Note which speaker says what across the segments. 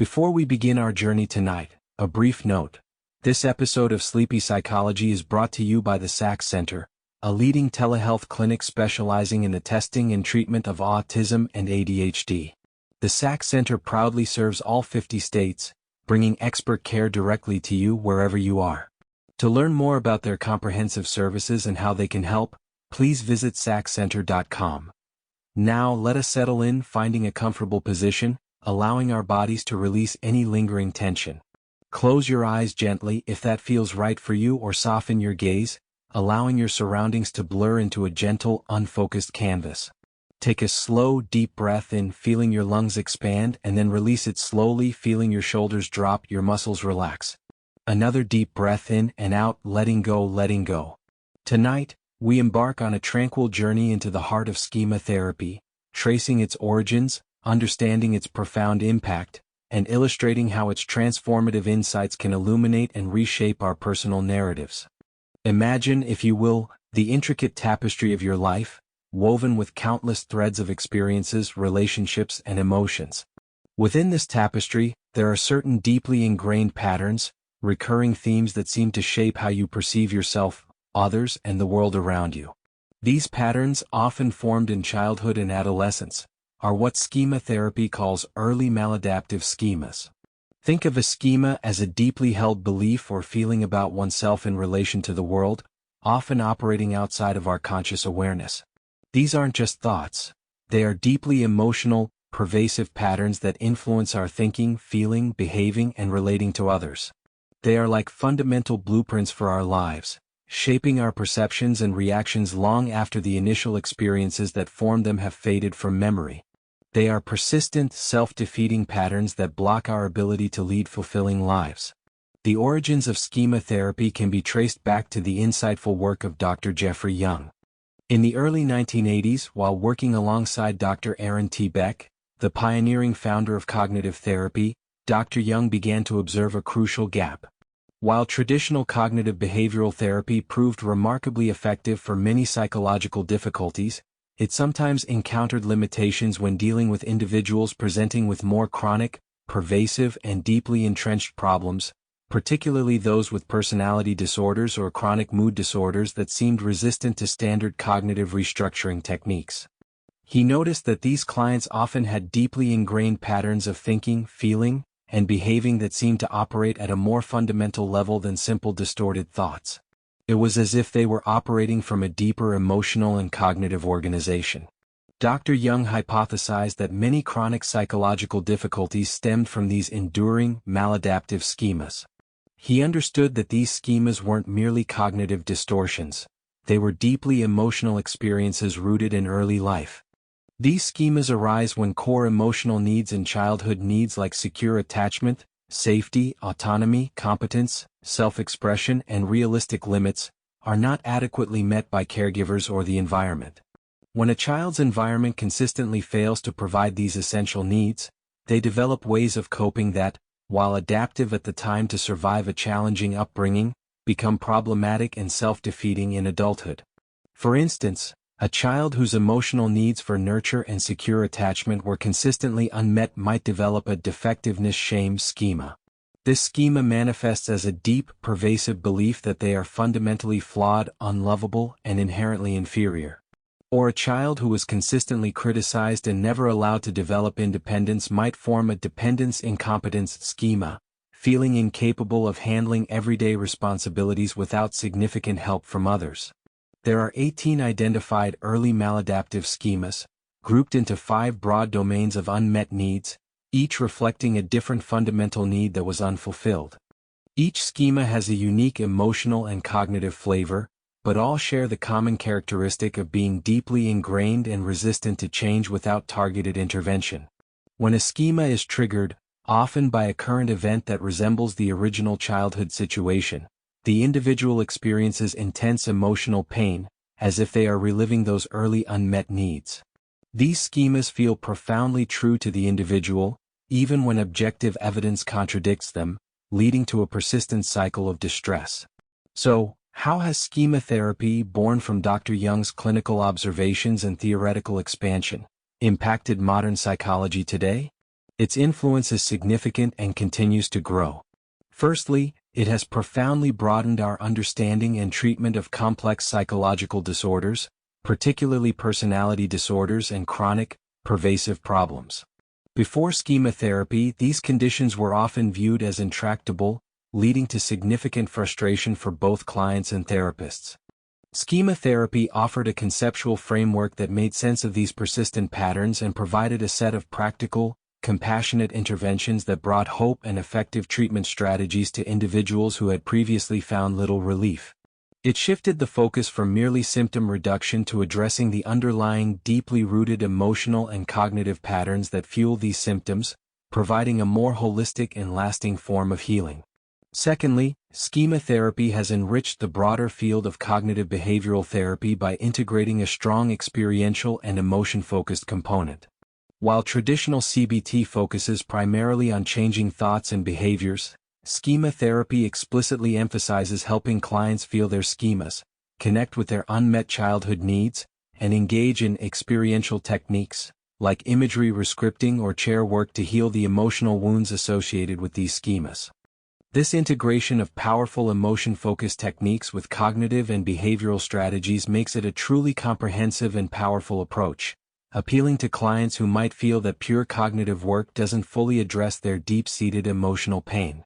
Speaker 1: Before we begin our journey tonight, a brief note. This episode of Sleepy Psychology is brought to you by the SAC Center, a leading telehealth clinic specializing in the testing and treatment of autism and ADHD. The SAC Center proudly serves all 50 states, bringing expert care directly to you wherever you are. To learn more about their comprehensive services and how they can help, please visit saccenter.com. Now let us settle in, finding a comfortable position, allowing our bodies to release any lingering tension. Close your eyes gently if that feels right for you, or soften your gaze, allowing your surroundings to blur into a gentle, unfocused canvas. Take a slow, deep breath in, feeling your lungs expand, and then release it slowly, feeling your shoulders drop, your muscles relax. Another deep breath in and out, letting go, letting go. Tonight, we embark on a tranquil journey into the heart of schema therapy, tracing its origins, understanding its profound impact, and illustrating how its transformative insights can illuminate and reshape our personal narratives. Imagine, if you will, the intricate tapestry of your life, woven with countless threads of experiences, relationships, and emotions. Within this tapestry, there are certain deeply ingrained patterns, recurring themes that seem to shape how you perceive yourself, others, and the world around you. These patterns, often formed in childhood and adolescence, are what schema therapy calls early maladaptive schemas. Think of a schema as a deeply held belief or feeling about oneself in relation to the world, often operating outside of our conscious awareness. These aren't just thoughts. They are deeply emotional, pervasive patterns that influence our thinking, feeling, behaving, and relating to others. They are like fundamental blueprints for our lives, shaping our perceptions and reactions long after the initial experiences that formed them have faded from memory. They are persistent, self-defeating patterns that block our ability to lead fulfilling lives. The origins of schema therapy can be traced back to the insightful work of Dr. Jeffrey Young. In the early 1980s, while working alongside Dr. Aaron T. Beck, the pioneering founder of cognitive therapy, Dr. Young began to observe a crucial gap. While traditional cognitive behavioral therapy proved remarkably effective for many psychological difficulties, it sometimes encountered limitations when dealing with individuals presenting with more chronic, pervasive, and deeply entrenched problems, particularly those with personality disorders or chronic mood disorders that seemed resistant to standard cognitive restructuring techniques. He noticed that these clients often had deeply ingrained patterns of thinking, feeling, and behaving that seemed to operate at a more fundamental level than simple distorted thoughts. It was as if they were operating from a deeper emotional and cognitive organization. Dr. Young hypothesized that many chronic psychological difficulties stemmed from these enduring, maladaptive schemas. He understood that these schemas weren't merely cognitive distortions. They were deeply emotional experiences rooted in early life. These schemas arise when core emotional needs in childhood, needs like secure attachment, safety, autonomy, competence, self-expression, and realistic limits, are not adequately met by caregivers or the environment. When a child's environment consistently fails to provide these essential needs, they develop ways of coping that, while adaptive at the time to survive a challenging upbringing, become problematic and self-defeating in adulthood. For instance, a child whose emotional needs for nurture and secure attachment were consistently unmet might develop a defectiveness shame schema. This schema manifests as a deep, pervasive belief that they are fundamentally flawed, unlovable, and inherently inferior. Or a child who was consistently criticized and never allowed to develop independence might form a dependence-incompetence schema, feeling incapable of handling everyday responsibilities without significant help from others. There are 18 identified early maladaptive schemas, grouped into 5 broad domains of unmet needs, each reflecting a different fundamental need that was unfulfilled. Each schema has a unique emotional and cognitive flavor, but all share the common characteristic of being deeply ingrained and resistant to change without targeted intervention. When a schema is triggered, often by a current event that resembles the original childhood situation, the individual experiences intense emotional pain, as if they are reliving those early unmet needs. These schemas feel profoundly true to the individual, even when objective evidence contradicts them, leading to a persistent cycle of distress. So, how has schema therapy, born from Dr. Young's clinical observations and theoretical expansion, impacted modern psychology today? Its influence is significant and continues to grow. Firstly, it has profoundly broadened our understanding and treatment of complex psychological disorders, particularly personality disorders and chronic, pervasive problems. Before schema therapy, these conditions were often viewed as intractable, leading to significant frustration for both clients and therapists. Schema therapy offered a conceptual framework that made sense of these persistent patterns and provided a set of practical, compassionate interventions that brought hope and effective treatment strategies to individuals who had previously found little relief. It shifted the focus from merely symptom reduction to addressing the underlying, deeply rooted emotional and cognitive patterns that fuel these symptoms, providing a more holistic and lasting form of healing. Secondly, schema therapy has enriched the broader field of cognitive behavioral therapy by integrating a strong experiential and emotion-focused component. While traditional CBT focuses primarily on changing thoughts and behaviors, schema therapy explicitly emphasizes helping clients feel their schemas, connect with their unmet childhood needs, and engage in experiential techniques, like imagery rescripting or chair work to heal the emotional wounds associated with these schemas. This integration of powerful emotion-focused techniques with cognitive and behavioral strategies makes it a truly comprehensive and powerful approach, appealing to clients who might feel that pure cognitive work doesn't fully address their deep-seated emotional pain.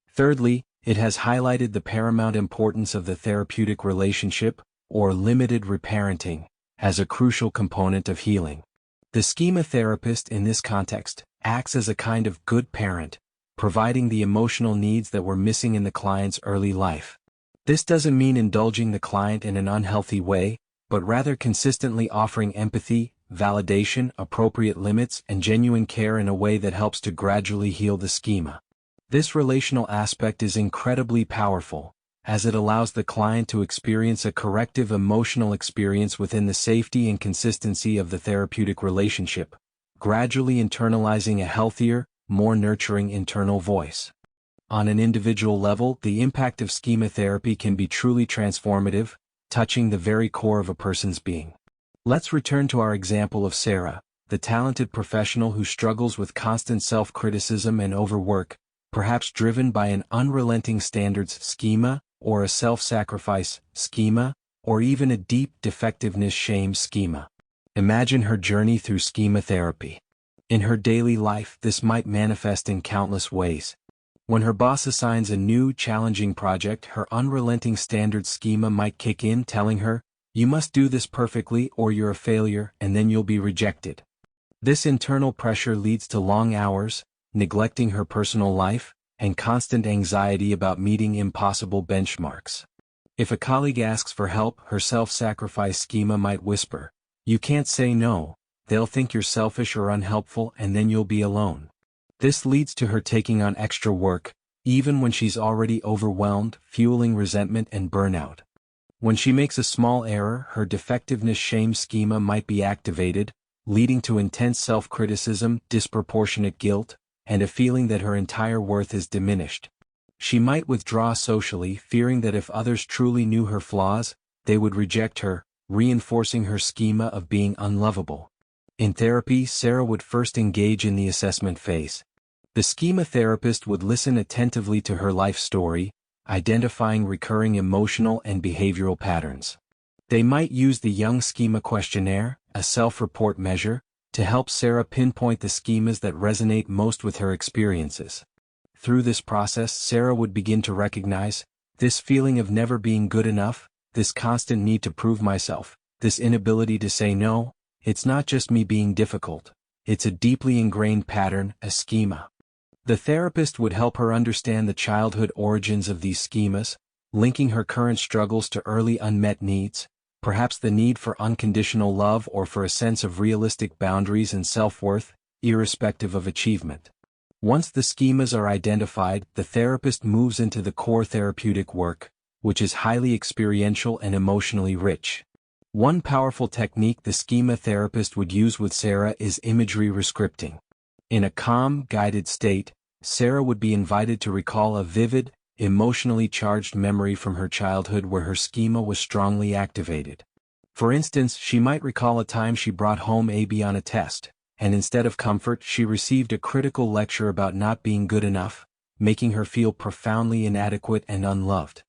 Speaker 1: Thirdly, it has highlighted the paramount importance of the therapeutic relationship, or limited reparenting, as a crucial component of healing. The schema therapist in this context acts as a kind of good parent, providing the emotional needs that were missing in the client's early life. This doesn't mean indulging the client in an unhealthy way, but rather consistently offering empathy, validation, appropriate limits, and genuine care in a way that helps to gradually heal the schema. This relational aspect is incredibly powerful, as it allows the client to experience a corrective emotional experience within the safety and consistency of the therapeutic relationship, gradually internalizing a healthier, more nurturing internal voice. On an individual level, the impact of schema therapy can be truly transformative, touching the very core of a person's being. Let's return to our example of Sarah, the talented professional who struggles with constant self-criticism and overwork, perhaps driven by an unrelenting standards schema, or a self-sacrifice schema, or even a deep defectiveness shame schema. Imagine her journey through schema therapy. In her daily life, this might manifest in countless ways. When her boss assigns a new, challenging project, her unrelenting standards schema might kick in, telling her, "You must do this perfectly or you're a failure, and then you'll be rejected." This internal pressure leads to long hours, neglecting her personal life, and constant anxiety about meeting impossible benchmarks. If a colleague asks for help, her self-sacrifice schema might whisper, "You can't say no, they'll think you're selfish or unhelpful, and then you'll be alone." This leads to her taking on extra work, even when she's already overwhelmed, fueling resentment and burnout. When she makes a small error, her defectiveness shame schema might be activated, leading to intense self-criticism, disproportionate guilt, and a feeling that her entire worth is diminished. She might withdraw socially, fearing that if others truly knew her flaws, they would reject her, reinforcing her schema of being unlovable. In therapy, Sarah would first engage in the assessment phase. The schema therapist would listen attentively to her life story, identifying recurring emotional and behavioral patterns. They might use the Young Schema Questionnaire, a self-report measure, to help Sarah pinpoint the schemas that resonate most with her experiences. Through this process, Sarah would begin to recognize this feeling of never being good enough, this constant need to prove myself, this inability to say no. It's not just me being difficult, it's a deeply ingrained pattern, a schema. The therapist would help her understand the childhood origins of these schemas, linking her current struggles to early unmet needs, perhaps the need for unconditional love or for a sense of realistic boundaries and self-worth, irrespective of achievement. Once the schemas are identified, the therapist moves into the core therapeutic work, which is highly experiential and emotionally rich. One powerful technique the schema therapist would use with Sarah is imagery rescripting. In a calm, guided state, Sarah would be invited to recall a vivid, emotionally charged memory from her childhood where her schema was strongly activated. For instance, she might recall a time she brought home a B on a test, and instead of comfort she received a critical lecture about not being good enough, making her feel profoundly inadequate and unloved.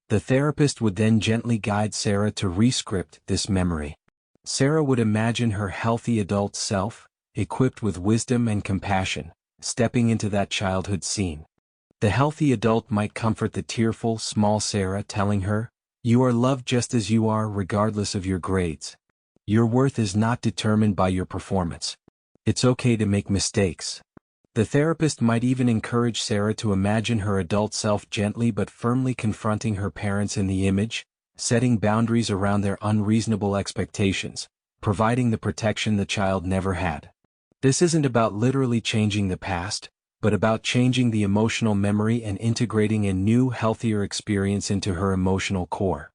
Speaker 1: The therapist would then gently guide Sarah to rescript this memory. Sarah would imagine her healthy adult self, equipped with wisdom and compassion, stepping into that childhood scene. The healthy adult might comfort the tearful, small Sarah, telling her, "You are loved just as you are, regardless of your grades. Your worth is not determined by your performance. It's okay to make mistakes." The therapist might even encourage Sarah to imagine her adult self gently but firmly confronting her parents in the image, setting boundaries around their unreasonable expectations, providing the protection the child never had. This isn't about literally changing the past, but about changing the emotional memory and integrating a new, healthier experience into her emotional core.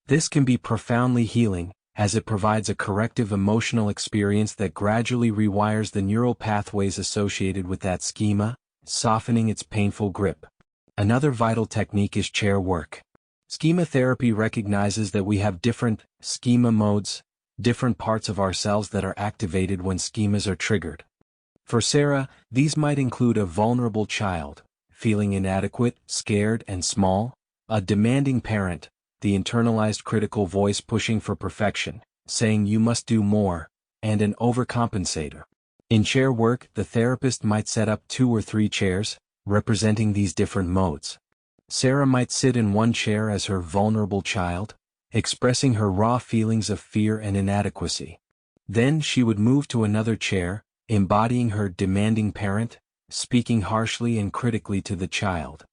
Speaker 1: This can be profoundly healing, as it provides a corrective emotional experience that gradually rewires the neural pathways associated with that schema, softening its painful grip. Another vital technique is chair work. Schema therapy recognizes that we have different schema modes, different parts of ourselves that are activated when schemas are triggered. For Sarah, these might include a vulnerable child, feeling inadequate, scared, and small, a demanding parent, the internalized critical voice pushing for perfection, saying you must do more, and an overcompensator. In chair work, the therapist might set up 2 or 3 chairs, representing these different modes. Sarah might sit in one chair as her vulnerable child, expressing her raw feelings of fear and inadequacy. Then she would move to another chair, embodying her demanding parent, speaking harshly and critically to the child.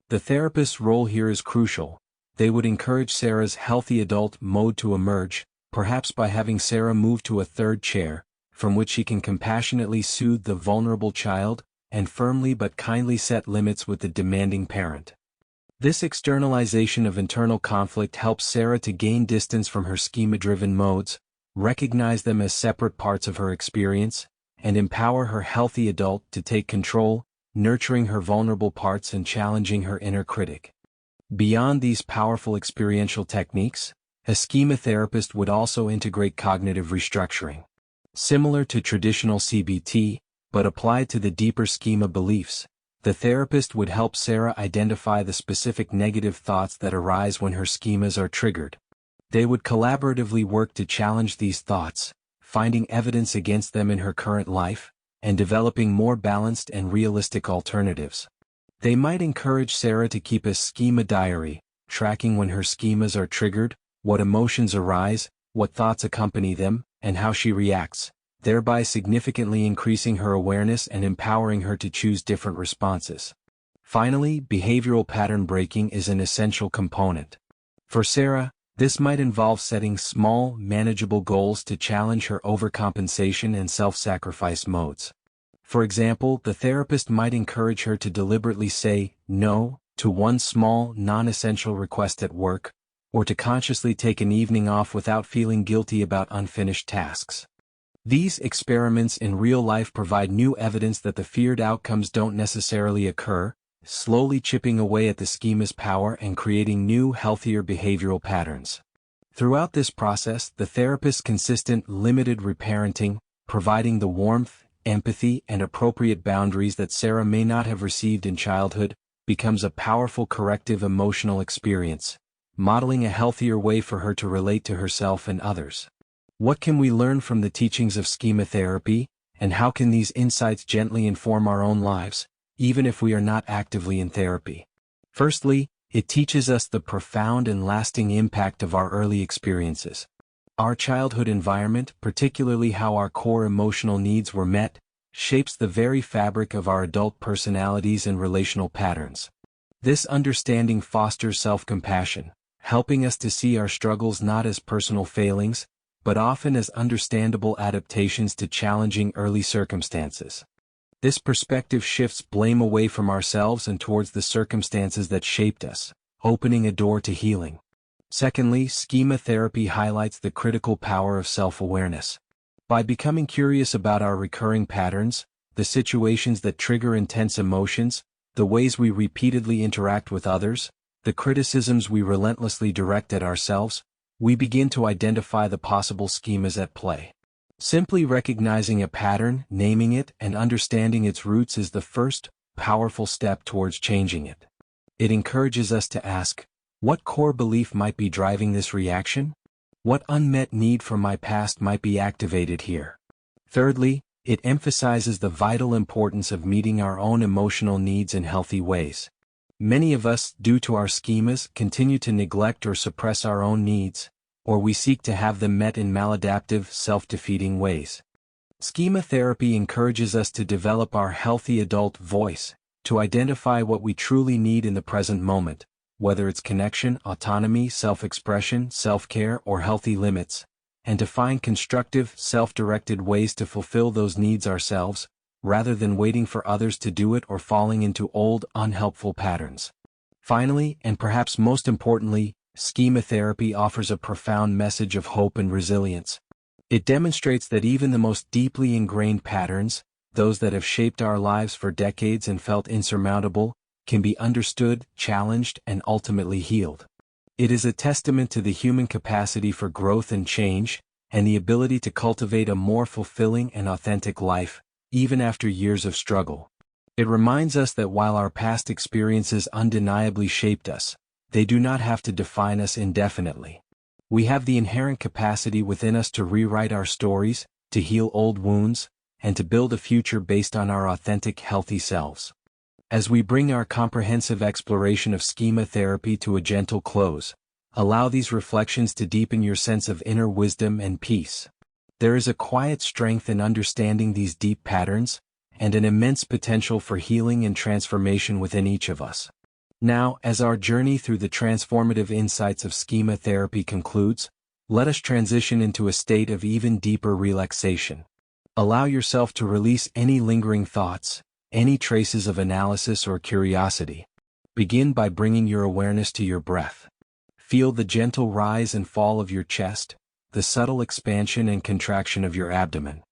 Speaker 1: The therapist's role here is crucial. They would encourage Sarah's healthy adult mode to emerge, perhaps by having Sarah move to a third chair, from which she can compassionately soothe the vulnerable child, and firmly but kindly set limits with the demanding parent. This externalization of internal conflict helps Sarah to gain distance from her schema-driven modes, recognize them as separate parts of her experience, and empower her healthy adult to take control, nurturing her vulnerable parts and challenging her inner critic. Beyond these powerful experiential techniques, a schema therapist would also integrate cognitive restructuring. Similar to traditional CBT, but applied to the deeper schema beliefs, the therapist would help Sarah identify the specific negative thoughts that arise when her schemas are triggered. They would collaboratively work to challenge these thoughts, finding evidence against them in her current life, and developing more balanced and realistic alternatives. They might encourage Sarah to keep a schema diary, tracking when her schemas are triggered, what emotions arise, what thoughts accompany them, and how she reacts, thereby significantly increasing her awareness and empowering her to choose different responses. Finally, behavioral pattern breaking is an essential component. For Sarah, this might involve setting small, manageable goals to challenge her overcompensation and self-sacrifice modes. For example, the therapist might encourage her to deliberately say no to one small, non-essential request at work, or to consciously take an evening off without feeling guilty about unfinished tasks. These experiments in real life provide new evidence that the feared outcomes don't necessarily occur, slowly chipping away at the schema's power and creating new, healthier behavioral patterns. Throughout this process, the therapist's consistent, limited reparenting, providing the warmth, empathy, and appropriate boundaries that Sarah may not have received in childhood, becomes a powerful corrective emotional experience, modeling a healthier way for her to relate to herself and others. What can we learn from the teachings of schema therapy, and how can these insights gently inform our own lives, even if we are not actively in therapy? Firstly, it teaches us the profound and lasting impact of our early experiences. Our childhood environment, particularly how our core emotional needs were met, shapes the very fabric of our adult personalities and relational patterns. This understanding fosters self-compassion, helping us to see our struggles not as personal failings, but often as understandable adaptations to challenging early circumstances. This perspective shifts blame away from ourselves and towards the circumstances that shaped us, opening a door to healing. Secondly, schema therapy highlights the critical power of self-awareness. By becoming curious about our recurring patterns, the situations that trigger intense emotions, the ways we repeatedly interact with others, the criticisms we relentlessly direct at ourselves, we begin to identify the possible schemas at play. Simply recognizing a pattern, naming it, and understanding its roots is the first, powerful step towards changing it. It encourages us to ask, what core belief might be driving this reaction? What unmet need from my past might be activated here? Thirdly, it emphasizes the vital importance of meeting our own emotional needs in healthy ways. Many of us, due to our schemas, continue to neglect or suppress our own needs, or we seek to have them met in maladaptive, self-defeating ways. Schema therapy encourages us to develop our healthy adult voice, to identify what we truly need in the present moment, whether it's connection, autonomy, self-expression, self-care, or healthy limits, and to find constructive, self-directed ways to fulfill those needs ourselves, rather than waiting for others to do it or falling into old, unhelpful patterns. Finally, and perhaps most importantly, schema therapy offers a profound message of hope and resilience. It demonstrates that even the most deeply ingrained patterns, those that have shaped our lives for decades and felt insurmountable, can be understood, challenged, and ultimately healed. It is a testament to the human capacity for growth and change, and the ability to cultivate a more fulfilling and authentic life, even after years of struggle. It reminds us that while our past experiences undeniably shaped us, they do not have to define us indefinitely. We have the inherent capacity within us to rewrite our stories, to heal old wounds, and to build a future based on our authentic, healthy selves. As we bring our comprehensive exploration of schema therapy to a gentle close, allow these reflections to deepen your sense of inner wisdom and peace. There is a quiet strength in understanding these deep patterns, and an immense potential for healing and transformation within each of us. Now, as our journey through the transformative insights of schema therapy concludes, let us transition into a state of even deeper relaxation. Allow yourself to release any lingering thoughts, any traces of analysis or curiosity. Begin by bringing your awareness to your breath. Feel the gentle rise and fall of your chest, the subtle expansion and contraction of your abdomen.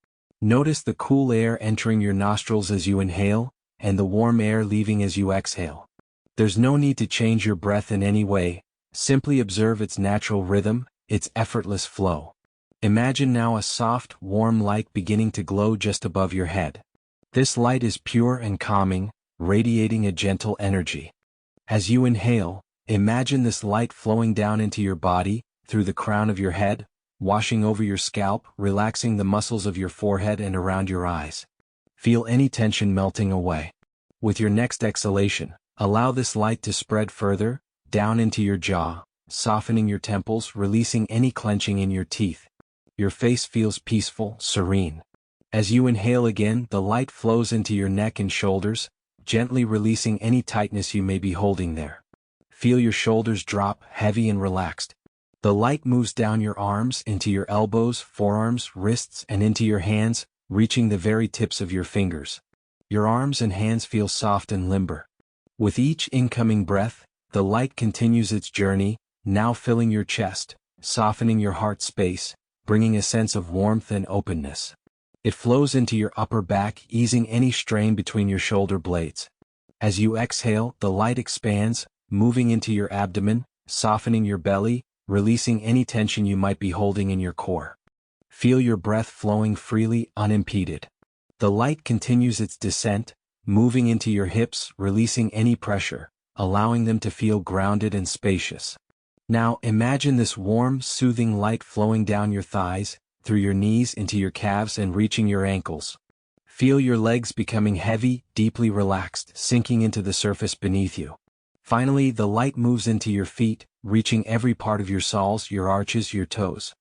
Speaker 1: Notice the cool air entering your nostrils as you inhale, and the warm air leaving as you exhale. There's no need to change your breath in any way, simply observe its natural rhythm, its effortless flow. Imagine now a soft, warm light beginning to glow just above your head. This light is pure and calming, radiating a gentle energy. As you inhale, imagine this light flowing down into your body, through the crown of your head, washing over your scalp, relaxing the muscles of your forehead and around your eyes. Feel any tension melting away. With your next exhalation, allow this light to spread further, down into your jaw, softening your temples, releasing any clenching in your teeth. Your face feels peaceful, serene. As you inhale again, the light flows into your neck and shoulders, gently releasing any tightness you may be holding there. Feel your shoulders drop, heavy and relaxed. The light moves down your arms, into your elbows, forearms, wrists, and into your hands, reaching the very tips of your fingers. Your arms and hands feel soft and limber. With each incoming breath, the light continues its journey, now filling your chest, softening your heart space, bringing a sense of warmth and openness. It flows into your upper back, easing any strain between your shoulder blades. As you exhale, the light expands, moving into your abdomen, softening your belly, releasing any tension you might be holding in your core. Feel your breath flowing freely, unimpeded. The light continues its descent, moving into your hips, releasing any pressure, allowing them to feel grounded and spacious. Now imagine this warm, soothing light flowing down your thighs, through your knees into your calves and reaching your ankles. Feel your legs becoming heavy, deeply relaxed, sinking into the surface beneath you. Finally, the light moves into your feet, reaching every part of your soles, your arches, your toes.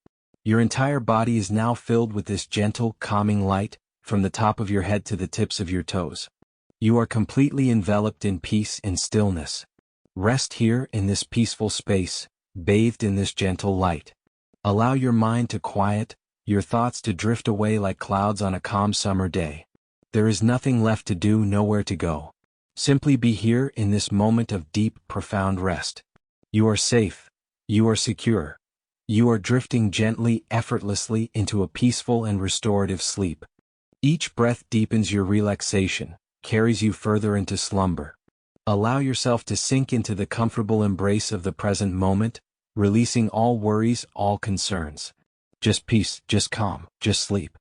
Speaker 1: Your entire body is now filled with this gentle, calming light, from the top of your head to the tips of your toes. You are completely enveloped in peace and stillness. Rest here in this peaceful space, bathed in this gentle light. Allow your mind to quiet, your thoughts to drift away like clouds on a calm summer day. There is nothing left to do, nowhere to go. Simply be here in this moment of deep, profound rest. You are safe. You are secure. You are drifting gently, effortlessly into a peaceful and restorative sleep. Each breath deepens your relaxation, carries you further into slumber. Allow yourself to sink into the comfortable embrace of the present moment, releasing all worries, all concerns. Just peace, just calm, just sleep.